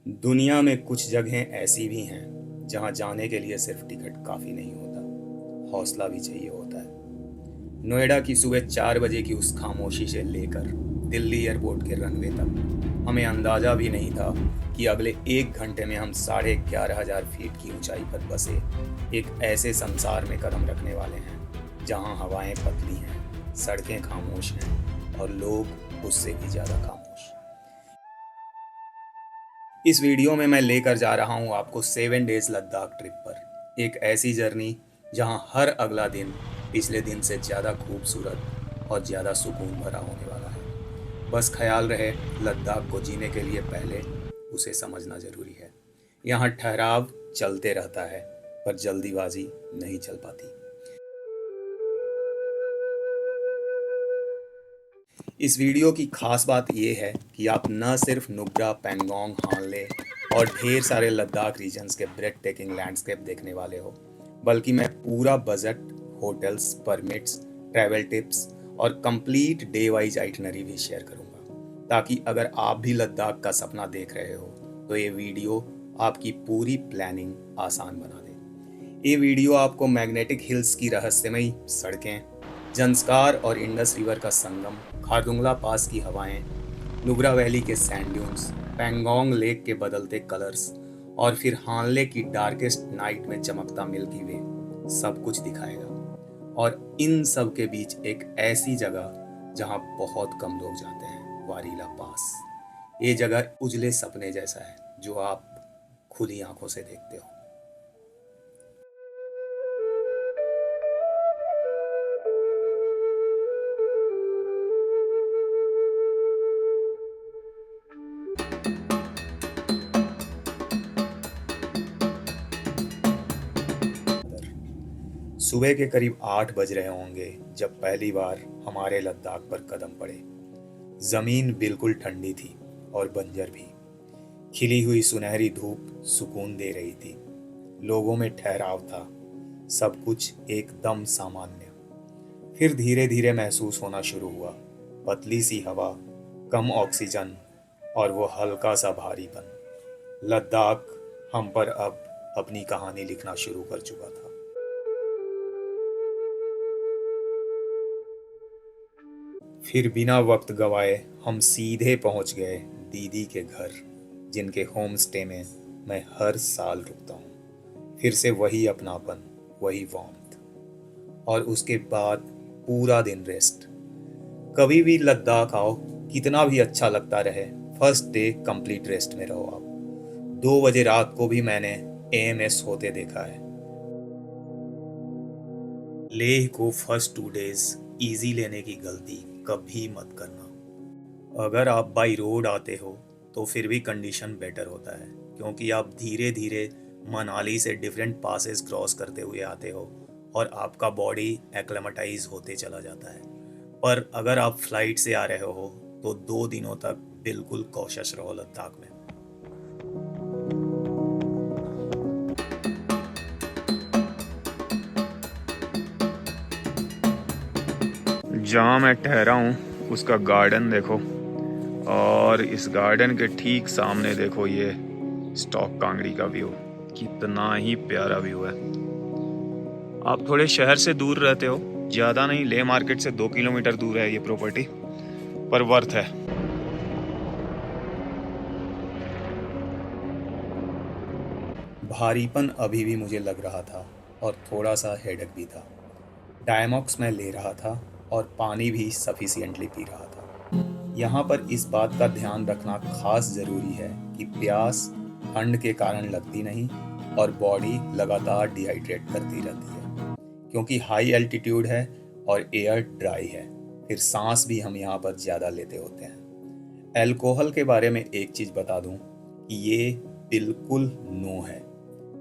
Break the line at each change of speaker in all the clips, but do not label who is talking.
दुनिया में कुछ जगहें ऐसी भी हैं जहां जाने के लिए सिर्फ टिकट काफ़ी नहीं होता, हौसला भी चाहिए होता है। नोएडा की सुबह 4 बजे की उस खामोशी से लेकर दिल्ली एयरपोर्ट के रनवे तक हमें अंदाज़ा भी नहीं था कि अगले 1 घंटे में हम 11,500 फीट की ऊंचाई पर बसे एक ऐसे संसार में कदम रखने वाले हैं जहां हवाएं पतली हैं, सड़कें खामोश हैं और लोग उससे भी ज़्यादा खामोश। इस वीडियो में मैं लेकर जा रहा हूँ आपको 7 डेज लद्दाख ट्रिप पर, एक ऐसी जर्नी जहाँ हर अगला दिन पिछले दिन से ज़्यादा खूबसूरत और ज़्यादा सुकून भरा होने वाला है। बस ख्याल रहे, लद्दाख को जीने के लिए पहले उसे समझना ज़रूरी है। यहाँ ठहराव चलते रहता है पर जल्दीबाजी नहीं चल पाती। इस वीडियो की खास बात यह है कि आप न सिर्फ नुब्रा, पैंगोंग, हानले और ढेर सारे लद्दाख रीजन्स के ब्रेथ टेकिंग लैंडस्केप देखने वाले हो, बल्कि मैं पूरा budget, hotels, permits, travel tips और कंप्लीट डे वाइज आइटनरी भी शेयर करूंगा, ताकि अगर आप भी लद्दाख का सपना देख रहे हो तो ये वीडियो आपकी पूरी प्लानिंग आसान बना दे। ये वीडियो आपको मैग्नेटिक हिल्स की रहस्यमयी सड़कें, जंस्कार और इंडस रिवर का संगम, खारदुंगला पास की हवाएं, नुब्रा वैली के सैंड ड्यून्स, पैंगोंग लेक के बदलते कलर्स और फिर हानले की डार्केस्ट नाइट में चमकता मिल्की वे, सब कुछ दिखाएगा। और इन सब के बीच एक ऐसी जगह जहां बहुत कम लोग जाते हैं, वारीला पास। ये जगह उजले सपने जैसा है जो आप खुली आंखों से देखते हो। सुबह के करीब 8 बज रहे होंगे जब पहली बार हमारे लद्दाख पर कदम पड़े। जमीन बिल्कुल ठंडी थी और बंजर भी। खिली हुई सुनहरी धूप सुकून दे रही थी। लोगों में ठहराव था, सब कुछ एकदम सामान्य। फिर धीरे धीरे महसूस होना शुरू हुआ, पतली सी हवा, कम ऑक्सीजन और वो हल्का सा भारीपन। लद्दाख हम पर अब अपनी कहानी लिखना शुरू कर चुका था। फिर बिना वक्त गवाए हम सीधे पहुंच गए दीदी के घर, जिनके होम स्टे में मैं हर साल रुकता हूँ। फिर से वही अपनापन, वही वार्मथ और उसके बाद पूरा दिन रेस्ट। कभी भी लद्दाख आओ, कितना भी अच्छा लगता रहे, फर्स्ट डे कंप्लीट रेस्ट में रहो आप। 2 बजे रात को भी मैंने एएमएस होते देखा है। लेह को फर्स्ट 2 डेज इजी लेने की गलती कभी मत करना। अगर आप बाई रोड आते हो तो फिर भी कंडीशन बेटर होता है, क्योंकि आप धीरे धीरे मनाली से डिफरेंट पासेस क्रॉस करते हुए आते हो और आपका बॉडी एक्लेमेटाइज होते चला जाता है। पर अगर आप फ्लाइट से आ रहे हो तो 2 दिनों तक बिल्कुल कॉशियस रहो लद्दाख में। जहाँ मैं ठहरा हूँ उसका गार्डन देखो, और इस गार्डन के ठीक सामने देखो ये स्टॉक कांगड़ी का व्यू। कितना ही प्यारा व्यू है। आप थोड़े शहर से दूर रहते हो, ज़्यादा नहीं, ले मार्केट से 2 किलोमीटर दूर है ये प्रॉपर्टी, पर वर्थ है। भारीपन अभी भी मुझे लग रहा था और थोड़ा सा हेडेक भी था। डायमॉक्स मैं ले रहा था और पानी भी सफिशिएंटली पी रहा था। यहाँ पर इस बात का ध्यान रखना खास ज़रूरी है कि प्यास ठंड के कारण लगती नहीं और बॉडी लगातार डिहाइड्रेट करती रहती है, क्योंकि हाई एल्टीट्यूड है और एयर ड्राई है। फिर सांस भी हम यहाँ पर ज़्यादा लेते होते हैं। अल्कोहल के बारे में एक चीज़ बता दूँ कि ये बिल्कुल नो है।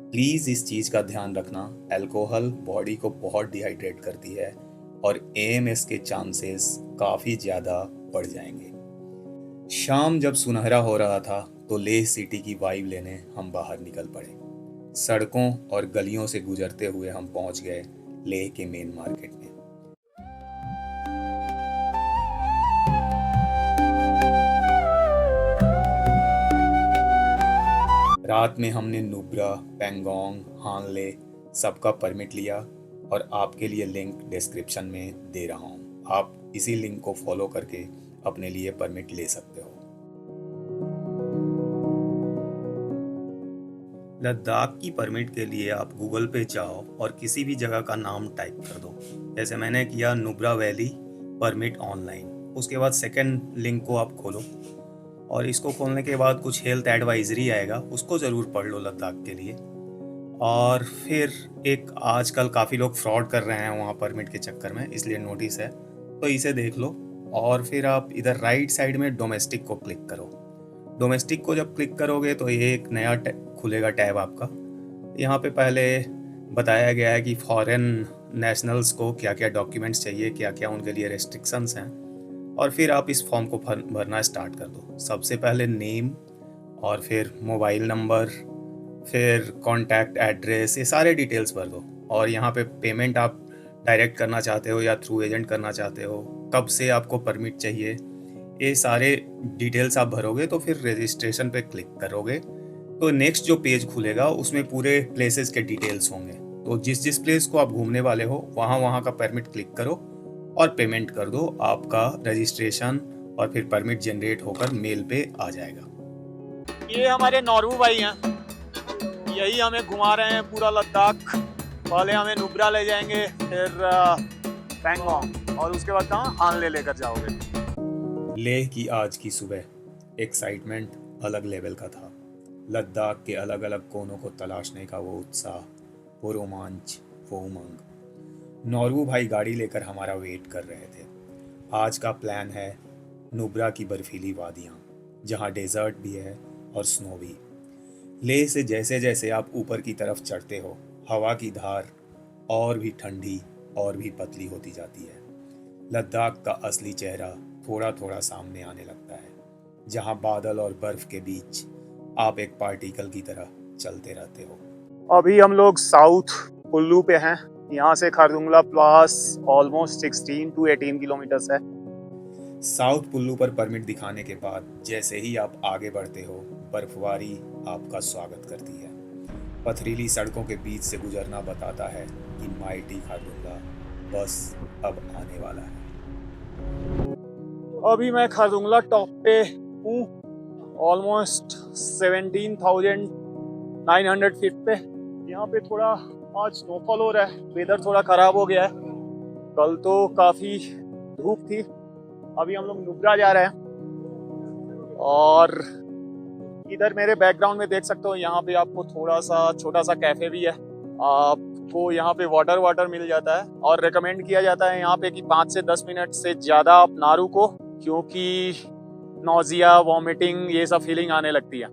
प्लीज़ इस चीज़ का ध्यान रखना, अल्कोहल बॉडी को बहुत डिहाइड्रेट करती है और एएमएस के चांसेस काफ़ी ज़्यादा बढ़ जाएंगे। शाम जब सुनहरा हो रहा था तो लेह सिटी की वाइब लेने हम बाहर निकल पड़े। सड़कों और गलियों से गुजरते हुए हम पहुंच गए लेह के मेन मार्केट में। रात में हमने नुब्रा, पेंगोंग, हानले सबका परमिट लिया और आपके लिए लिंक डिस्क्रिप्शन में दे रहा हूँ। आप इसी लिंक को फॉलो करके अपने लिए परमिट ले सकते हो। लद्दाख की परमिट के लिए आप गूगल पे जाओ और किसी भी जगह का नाम टाइप कर दो। जैसे मैंने किया नुब्रा वैली परमिट ऑनलाइन। उसके बाद सेकंड लिंक को आप खोलो और इसको खोलने के बाद कुछ हेल्थ एडवाइजरी आएगा, उसको ज़रूर पढ़ लो लद्दाख के लिए। और फिर एक आजकल काफ़ी लोग फ्रॉड कर रहे हैं वहाँ परमिट के चक्कर में, इसलिए नोटिस है, तो इसे देख लो। और फिर आप इधर राइट साइड में डोमेस्टिक को क्लिक करो। डोमेस्टिक को जब क्लिक करोगे तो ये एक नया खुलेगा टैब आपका। यहाँ पे पहले बताया गया है कि फॉरेन नेशनल्स को क्या क्या डॉक्यूमेंट्स चाहिए, क्या क्या उनके लिए रेस्ट्रिक्शंस हैं, और फिर आप इस फॉर्म को भरना स्टार्ट कर दो। सबसे पहले नेम और फिर मोबाइल नंबर, फिर कॉन्टैक्ट एड्रेस, ये सारे डिटेल्स भर दो। और यहाँ पे पेमेंट आप डायरेक्ट करना चाहते हो या थ्रू एजेंट करना चाहते हो, कब से आपको परमिट चाहिए, ये सारे डिटेल्स आप भरोगे। तो फिर रजिस्ट्रेशन पे क्लिक करोगे तो नेक्स्ट जो पेज खुलेगा उसमें पूरे प्लेसेस के डिटेल्स होंगे। तो जिस जिस प्लेस को आप घूमने वाले हो वहाँ का परमिट क्लिक करो और पेमेंट कर दो। आपका रजिस्ट्रेशन और फिर परमिट जनरेट होकर मेल पे आ जाएगा।
ये हमारे नॉर्वू भाई हैं, यही हमें घुमा रहे हैं पूरा लद्दाख। पहले हमें नुब्रा ले जाएंगे, फिर पैंगोंग, और उसके बाद कहाँ हानले लेकर जाओगे।
लेह की आज की सुबह एक्साइटमेंट अलग लेवल का था। लद्दाख के अलग अलग कोनों को तलाशने का वो उत्साह, वो रोमांच, वो उमंग। नॉर्वू भाई गाड़ी लेकर हमारा वेट कर रहे थे। आज का प्लान है नुब्रा की बर्फीली वादियाँ, जहाँ डेजर्ट भी है और स्नो भी। लेह से जैसे जैसे आप ऊपर की तरफ चढ़ते हो, हवा की धार और भी ठंडी और भी पतली होती जाती है। लद्दाख का असली चेहरा थोड़ा थोड़ा सामने आने लगता है, जहाँ बादल और बर्फ के बीच आप एक पार्टिकल की तरह चलते रहते हो।
अभी हम लोग साउथ कुल्लू पे हैं। यहाँ से खारदुंगला पास ऑलमोस्ट 16 to 18 किलोमीटर है।
साउथ कुल्लू पर परमिट दिखाने के बाद जैसे ही आप आगे बढ़ते हो, बर्फबारी आपका स्वागत करती है। पथरीली सड़कों के बीच से गुजरना बताता है कि माइटी खारदुंगला बस अब आने वाला है।
अभी मैं खारदुंगला टॉप पे हूँ, ऑलमोस्ट 17,900 फीट पे। यहाँ पे थोड़ा आज स्नोफॉल हो रहा है, वेदर थोड़ा खराब हो गया है। कल तो काफी धूप थी। अभी हम लोग नुब्रा जा रहे हैं और इधर मेरे बैकग्राउंड में देख सकते हो, यहाँ पे आपको थोड़ा सा छोटा सा कैफे भी है। आपको यहाँ पे वाटर मिल जाता है और रेकमेंड किया जाता है यहाँ पे कि 5 से 10 मिनट से ज्यादा आप ना रुको, क्योंकि नोजिया, वॉमिटिंग, ये सब फीलिंग आने लगती है।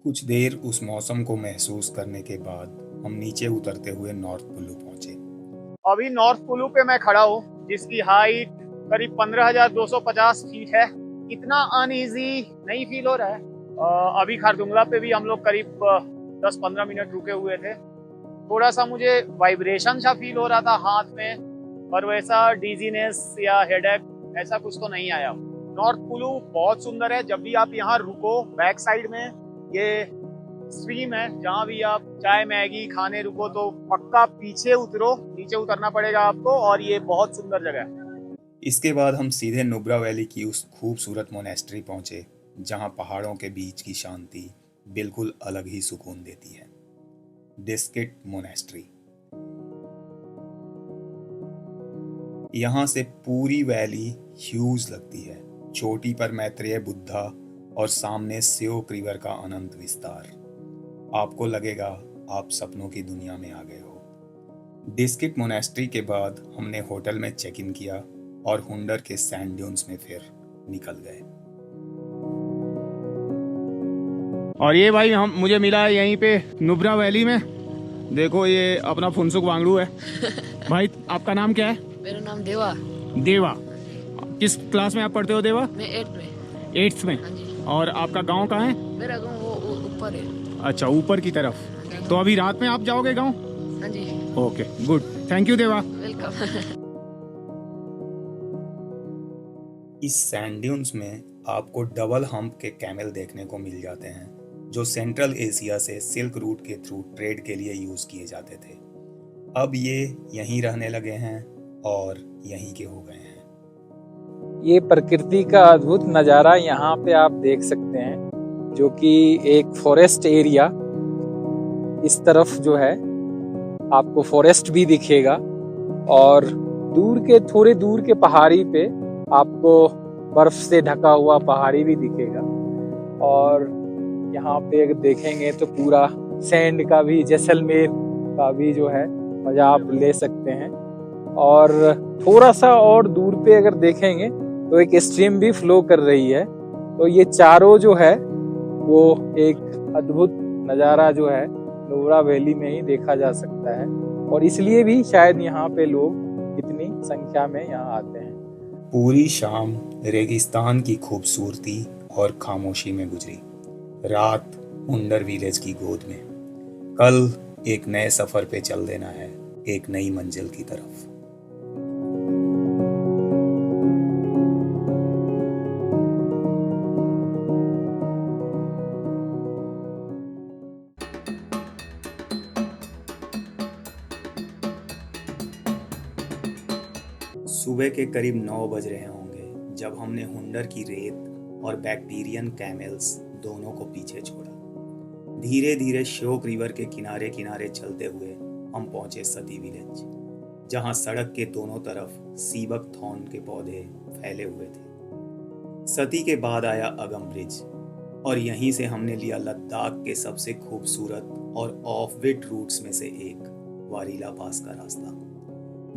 कुछ देर उस मौसम को महसूस करने के बाद हम नीचे उतरते हुए नॉर्थ कुल्लू पहुंचे।
अभी नॉर्थ कुल्लू पे मैं खड़ा हूँ, जिसकी हाइट करीब 15,250 फीट है। इतना अनईजी नहीं फील हो रहा है। अभी खारदुंगला पे भी हम लोग करीब 10-15 मिनट रुके हुए थे। थोड़ा सा मुझे वाइब्रेशन सा फील हो रहा था हाथ में, पर वैसा डिजीनेस या हेडेक ऐसा कुछ तो नहीं आया। नॉर्थ कुल्लू बहुत सुंदर है। जब भी आप यहाँ रुको, बैक साइड में ये स्ट्रीम है, जहाँ भी आप चाय मैगी खाने रुको तो पक्का पीछे उतरो, नीचे उतरना पड़ेगा आपको, और ये बहुत सुंदर जगह है।
इसके बाद हम सीधे नुब्रा वैली की उस खूबसूरत मोनेस्ट्री पहुंचे, जहां पहाड़ों के बीच की शांति बिल्कुल अलग ही सुकून देती है। डिस्किट मोनेस्ट्री। यहाँ से पूरी वैली ह्यूज लगती है। चोटी पर मैत्रेय बुद्धा और सामने स्योक रिवर का अनंत विस्तार। आपको लगेगा आप सपनों की दुनिया में आ गए हो। डिस्किट मोनेस्ट्री के बाद हमने होटल में चेक इन किया और हुंडर के सैंड ड्यून्स में फिर निकल गए।
और ये भाई मुझे मिला है यहीं पे नुब्रा वैली में। देखो ये अपना फुनसुक वांगड़ू है। भाई आपका नाम क्या है?
मेरा नाम देवा।
देवा, किस क्लास में आप पढ़ते हो देवा?
मैं 8th में।
8th में।
हाँ जी।
और आपका गांव कहाँ है?
मेरा गांव वो ऊपर है।
अच्छा, ऊपर की तरफ। तो अभी रात में आप जाओगे गांव?
हाँ जी।
ओके, गुड, थैंक यू देवा।
वेलकम।
इस सैंड ड्यून्स में आपको डबल हम्प के कैमल देखने को मिल जाते हैं, जो सेंट्रल एशिया से सिल्क रूट के थ्रू ट्रेड के लिए यूज किए जाते थे। अब ये यहीं रहने लगे हैं और यहीं के हो गए हैं।
ये प्रकृति का अद्भुत नज़ारा यहाँ पे आप देख सकते हैं, जो कि एक फॉरेस्ट एरिया। इस तरफ जो है आपको फॉरेस्ट भी दिखेगा और थोड़े दूर के पहाड़ी पे आपको बर्फ से ढका हुआ पहाड़ी भी दिखेगा। और यहाँ पे अगर देखेंगे तो पूरा सैंड का भी, जैसलमेर का भी जो है मजा आप ले सकते हैं। और थोड़ा सा और दूर पे अगर देखेंगे तो एक स्ट्रीम भी फ्लो कर रही है। तो ये चारों जो है वो एक अद्भुत नज़ारा जो है नुब्रा वैली में ही देखा जा सकता है, और इसलिए भी शायद यहाँ पे लोग इतनी संख्या में यहाँ आते हैं।
पूरी शाम रेगिस्तान की खूबसूरती और खामोशी में गुजरी, रात हुंडर विलेज की गोद में। कल एक नए सफर पे चल देना है, एक नई मंजिल की तरफ। सुबह के करीब 9 बज रहे होंगे जब हमने हुंडर की रेत और बैक्टीरियन कैमल्स दोनों को पीछे छोड़ा। धीरे धीरे श्योक रिवर के किनारे किनारे चलते हुए हम पहुंचे सती विलेज, जहां सड़क के दोनों तरफ सीबक थॉर्न के पौधे फैले हुए थे। सती के बाद आया अगम ब्रिज, और यहीं से हमने लिया लद्दाख के सबसे खूबसूरत और ऑफ बिट रूट्स में से एक वारीला पास का रास्ता।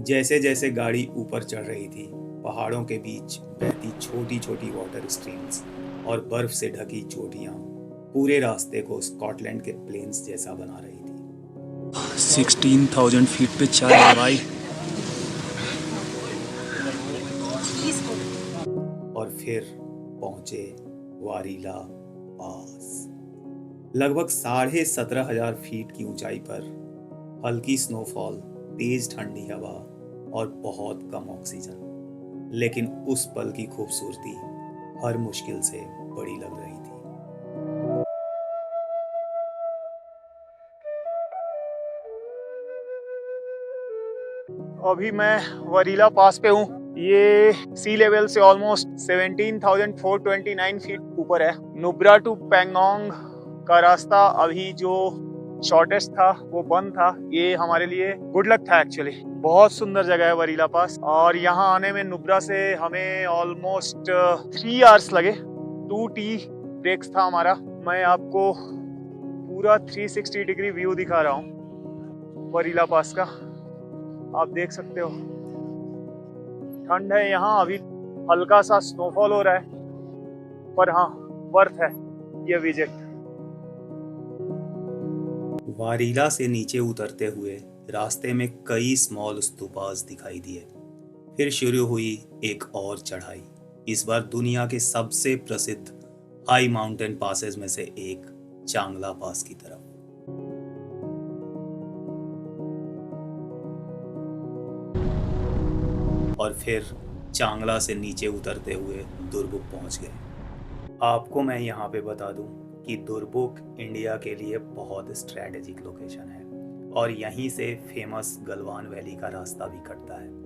जैसे जैसे गाड़ी ऊपर चढ़ रही थी, पहाड़ों के बीच बहती छोटी छोटी वाटर स्ट्रीम्स और बर्फ से ढकी चोटियां पूरे रास्ते को स्कॉटलैंड के प्लेन्स जैसा बना रही थी।
16,000 फीट पे चल रहा है भाई।
और फिर पहुंचे वारीला पास। लगभग 17,500 फीट की ऊंचाई पर हल्की स्नोफॉल, तेज ठंडी हवा और बहुत कम ऑक्सीजन, लेकिन उस पल की खूबसूरती हर मुश्किल से बड़ी लग रही थी।
अभी मैं वरीला पास पे हूँ। ये सी लेवल से ऑलमोस्ट 17,429 फीट ऊपर है। नुब्रा टू पैंगोंग का रास्ता अभी जो शॉर्टेस्ट था वो बंद था। ये हमारे लिए गुड लक था एक्चुअली। बहुत सुंदर जगह है वरीला पास, और यहाँ आने में नुब्रा से हमें ऑलमोस्ट 3 आवर्स लगे। 2 टी ब्रेक्स था हमारा। मैं आपको पूरा 360 डिग्री व्यू दिखा रहा हूँ वरीला पास का, आप देख सकते हो। ठंड है यहाँ, अभी हल्का सा स्नोफॉल हो रहा है, पर हाँ वर्थ है ये विजिट।
वारीला से नीचे उतरते हुए रास्ते में कई स्मॉल स्तूपास दिखाई दिए। फिर शुरू हुई एक और चढ़ाई, इस बार दुनिया के सबसे प्रसिद्ध हाई माउंटेन पासेस में से एक चांगला पास की तरफ। और फिर चांगला से नीचे उतरते हुए दुर्बुक पहुंच गए। आपको मैं यहाँ पे बता दूं कि दुर्बुक इंडिया के लिए बहुत स्ट्रैटेजिक लोकेशन है, और यहीं से फेमस गलवान वैली का रास्ता भी कटता है।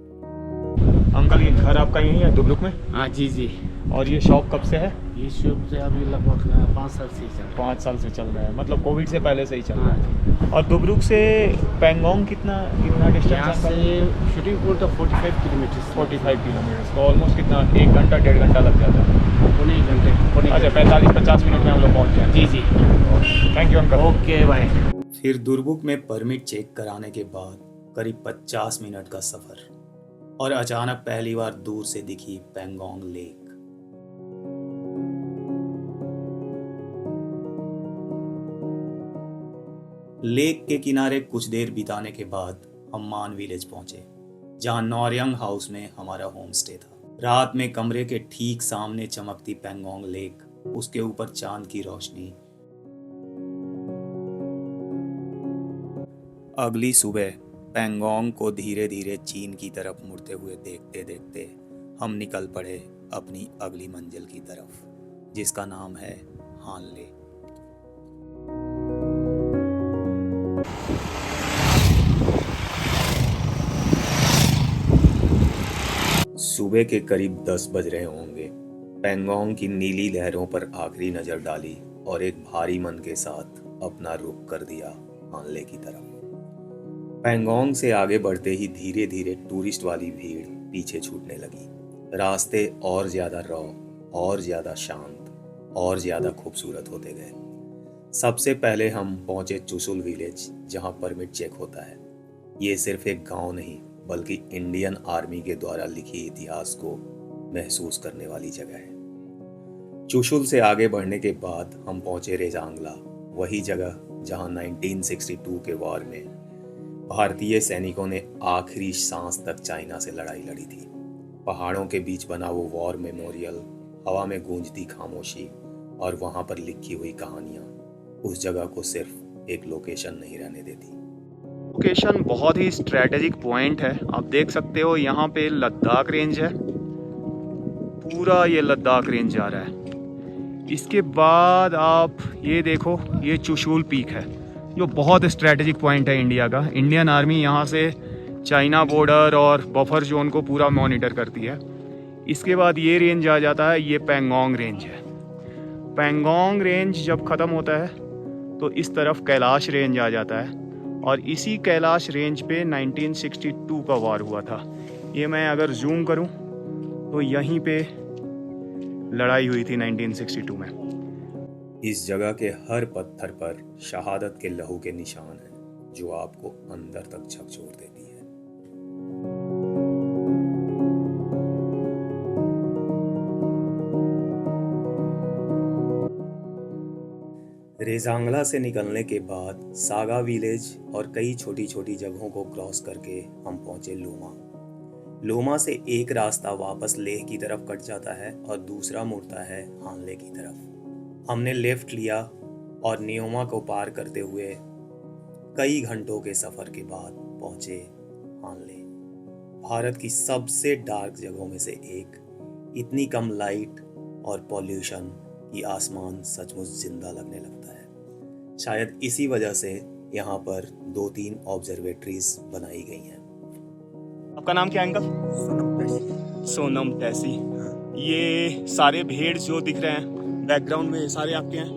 अंकल ये घर आपका यहीं है दुबरुक में?
हाँ जी जी।
और ये शॉप कब से है?
ये शॉप से अभी लगभग 5 साल से ही चल रहा
5 साल से चल रहा है, मतलब कोविड से पहले से ही चल
है।
रहा है। और दुबरुक से पैंगोंग कितना डिस्टेंस
यहाँ
है?
से शूटिंग पोल तो 45 किलोमीटर।
45 किलोमीटर, तो ऑलमोस्ट कितना, 1 घंटा 1.5 घंटा लग जाता है।
पौने 1 घंटे।
अच्छा, 45-50 मिनट में हम लोग पहुँच जाएंगे।
जी जी।
Thank you uncle.
Okay bye.
फिर दुर्बुक में परमिट चेक कराने के बाद करीब 50 मिनट का सफर, और अचानक पहली बार दूर से दिखी पैंगोंग लेक। लेक के किनारे कुछ देर बिताने के बाद हम मान विलेज पहुंचे, जहां नॉरयंग हाउस में हमारा होम स्टे था। रात में कमरे के ठीक सामने चमकती पैंगोंग लेक, उसके ऊपर चांद की रोशनी। अगली सुबह पैंगोंग को धीरे धीरे चीन की तरफ मुड़ते हुए देखते देखते हम निकल पड़े अपनी अगली मंजिल की तरफ, जिसका नाम है हानले। सुबह के करीब 10 बज रहे होंगे। पैंगोंग की नीली लहरों पर आखिरी नजर डाली और एक भारी मन के साथ अपना रुख कर दिया हानले की तरफ। पैंगोंग से आगे बढ़ते ही धीरे धीरे टूरिस्ट वाली भीड़ पीछे छूटने लगी। रास्ते और ज्यादा रॉ, और ज्यादा शांत और ज्यादा खूबसूरत होते गए। सबसे पहले हम पहुंचे चुशुल विलेज, जहां परमिट चेक होता है। ये सिर्फ एक गांव नहीं बल्कि इंडियन आर्मी के द्वारा लिखी इतिहास को महसूस करने वाली जगह है। चुशुल से आगे बढ़ने के बाद हम पहुंचे रेजांगला, वही जगह जहां 1962 के वॉर में भारतीय सैनिकों ने आखिरी सांस तक चाइना से लड़ाई लड़ी थी। पहाड़ों के बीच बना वो वॉर मेमोरियल, हवा में गूंजती खामोशी और वहां पर लिखी हुई कहानियां उस जगह को सिर्फ एक लोकेशन नहीं रहने देती।
लोकेशन बहुत ही स्ट्रेटेजिक पॉइंट है। आप देख सकते हो यहाँ पे लद्दाख रेंज है, पूरा ये लद्दाख रेंज जा रहा है। इसके बाद आप ये देखो, ये चुशुल पीक है जो बहुत स्ट्रेटेजिक पॉइंट है इंडिया का। इंडियन आर्मी यहाँ से चाइना बॉर्डर और बफर जोन को पूरा मॉनिटर करती है। इसके बाद ये रेंज आ जाता है, ये पैंगोंग रेंज है। पैंगोंग रेंज जब ख़त्म होता है तो इस तरफ कैलाश रेंज आ जाता है और इसी कैलाश रेंज पे 1962 का वार हुआ था। ये मैं अगर जूम करूं तो यहीं पे लड़ाई हुई थी 1962 में।
इस जगह के हर पत्थर पर शहादत के लहू के निशान हैं जो आपको अंदर तक झकझोर देती है। रेजांगला से निकलने के बाद सागा विलेज और कई छोटी छोटी जगहों को क्रॉस करके हम पहुंचे लोमा। लोमा से एक रास्ता वापस लेह की तरफ कट जाता है और दूसरा मुड़ता है हानले की तरफ। हमने लेफ्ट लिया और नियोमा को पार करते हुए कई घंटों के सफर के बाद पहुंचे हानले, भारत की सबसे डार्क जगहों में से एक। इतनी कम लाइट और पॉल्यूशन कि आसमान सचमुच जिंदा लगने लगता है। शायद इसी वजह से यहाँ पर 2-3 ऑब्जर्वेटरीज बनाई गई हैं।
आपका नाम क्या है अंकल? सोनम तैसी। ये सारे भेड़ जो दिख रहे हैं बैकग्राउंड में, सारे आपके हैं?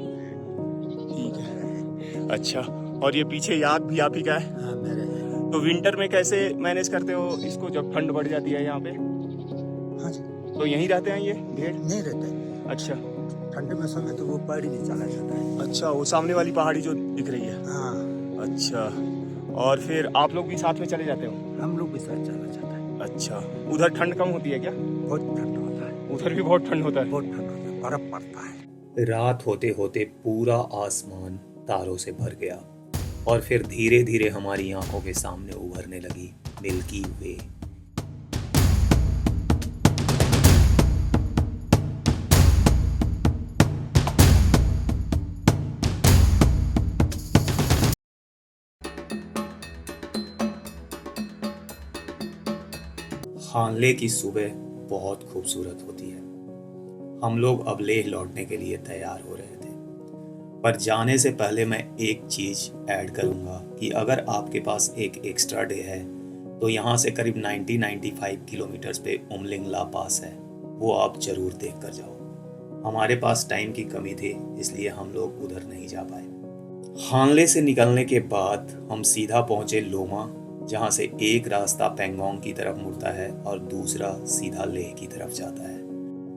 ठीक है, अच्छा। और ये पीछे याक भी आप ही का है?
हाँ, मेरे हैं।
तो विंटर में कैसे मैनेज करते हो इसको जब ठंड बढ़ जाती है यहाँ पे?
हाँ जी।
तो यहीं रहते हैं ये भेड़?
नहीं रहते,
अच्छा
ठंडे मौसम में तो वो पहाड़ी भी चला जाता है।
अच्छा, वो सामने वाली पहाड़ी जो दिख रही है।
हाँ,
अच्छा, और फिर आप लोग भी साथ में चले जाते हो?
हम लोग भी साथ चला जाता है।
अच्छा, उधर ठंड कम होती है क्या?
बहुत ठंड होता है,
उधर भी बहुत ठंड होता है?
बहुत ठंड होता है, बर्फ पड़ता है।
रात होते होते पूरा आसमान तारों से भर गया और फिर धीरे धीरे हमारी आंखों के सामने उभरने लगी मिल्की वे। हानले की सुबह बहुत खूबसूरत होती है। हम लोग अब लेह लौटने के लिए तैयार हो रहे थे, पर जाने से पहले मैं एक चीज ऐड करूंगा कि अगर आपके पास एक एक्स्ट्रा डे है तो यहाँ से करीब 90-95 किलोमीटर्स पे उमलिंग ला पास है, वो आप जरूर देख कर जाओ। हमारे पास टाइम की कमी थी इसलिए हम लोग उधर नहीं जा पाए। हानले से निकलने के बाद हम सीधा पहुंचे लोमा, जहाँ से एक रास्ता पैंगोंग की तरफ मुड़ता है और दूसरा सीधा लेह की तरफ जाता है।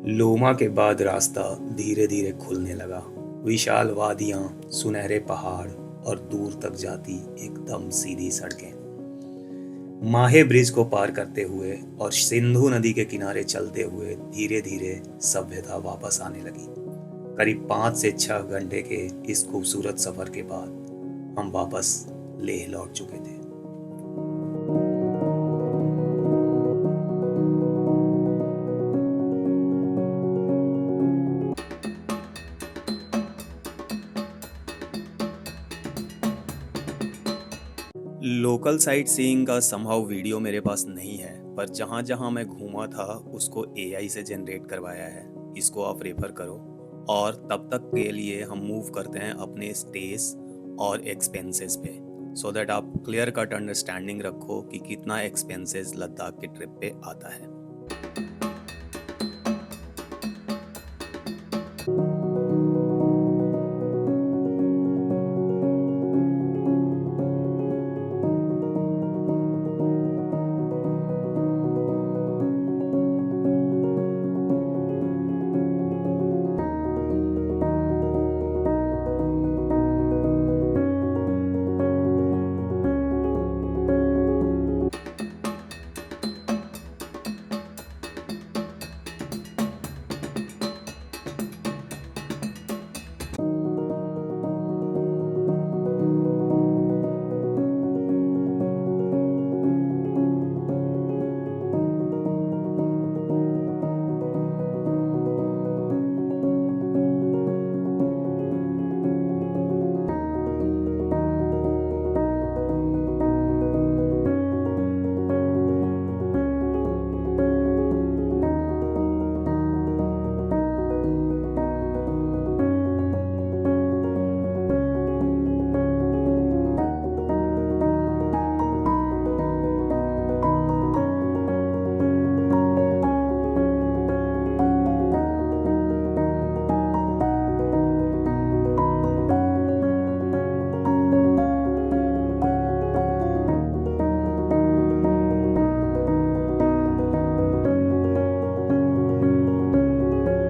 लोमा के बाद रास्ता धीरे धीरे खुलने लगा। विशाल वादियां, सुनहरे पहाड़ और दूर तक जाती एकदम सीधी सड़कें। माहे ब्रिज को पार करते हुए और सिंधु नदी के किनारे चलते हुए धीरे धीरे सभ्यता वापस आने लगी। करीब 5 से 6 घंटे के इस खूबसूरत सफर के बाद हम वापस लेह लौट चुके थे। लोकल साइट सीइंग का समहाउ वीडियो मेरे पास नहीं है, पर जहाँ जहाँ मैं घूमा था उसको AI से जनरेट करवाया है। इसको आप रेफर करो और तब तक के लिए हम मूव करते हैं अपने स्टेज और एक्सपेंसेस पे, सो दैट आप क्लियर कट अंडरस्टैंडिंग रखो कि कितना एक्सपेंसेस लद्दाख के ट्रिप पे आता है।